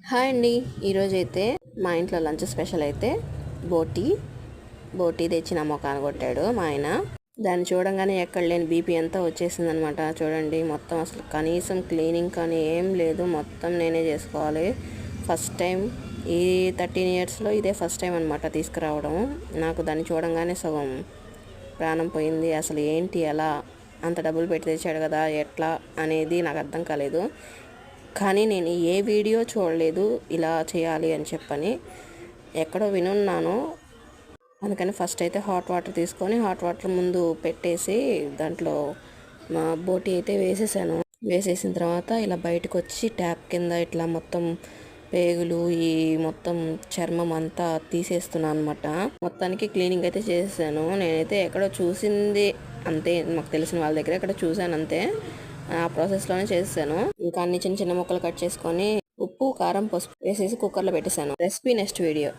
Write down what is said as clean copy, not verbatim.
Hi అండి. ఈరోజైతే మా ఇంట్లో లంచ్ స్పెషల్ అయితే బోటీ తెచ్చి నా మొఖాన కొట్టాడు మా ఆయన. దాన్ని చూడంగానే ఎక్కడ లేని బీపీ అంతా వచ్చేసింది అనమాట. చూడండి, మొత్తం అసలు కనీసం క్లీనింగ్ కానీ ఏం లేదు, మొత్తం నేనే చేసుకోవాలి. ఫస్ట్ టైం ఈ 13 ఇయర్స్లో ఇదే ఫస్ట్ టైం అనమాట తీసుకురావడం. నాకు దాన్ని చూడంగానే సగం ప్రాణం పోయింది. అసలు ఏంటి, ఎలా అంత డబ్బులు పెట్టి తెచ్చాడు కదా, ఎట్లా అనేది నాకు అర్థం కాలేదు. కానీ నేను ఏ వీడియో చూడలేదు ఇలా చేయాలి అని చెప్పని, ఎక్కడో వినున్నాను. అందుకని ఫస్ట్ అయితే హాట్ వాటర్ తీసుకొని హాట్ వాటర్ ముందు పెట్టేసి దాంట్లో మా బోటి అయితే వేసేసాను. వేసేసిన తర్వాత ఇలా బయటకు వచ్చి ట్యాప్ కింద ఇట్లా మొత్తం పేగులు, ఈ మొత్తం చర్మం అంతా తీసేస్తున్నాను అనమాట. మొత్తానికి క్లీనింగ్ అయితే చేసేసాను. నేనైతే ఎక్కడో చూసింది అంతే, మాకు తెలిసిన వాళ్ళ దగ్గర ఎక్కడ చూశాను అంతే. ఆ ప్రాసెస్లోనే చేసాను. ఇంకా అన్ని చిన్న చిన్న ముక్కలు కట్ చేసుకొని ఉప్పు, కారం, పసుపు వేసేసి కుక్కర్లో పెట్టేశాను. Recipe next video.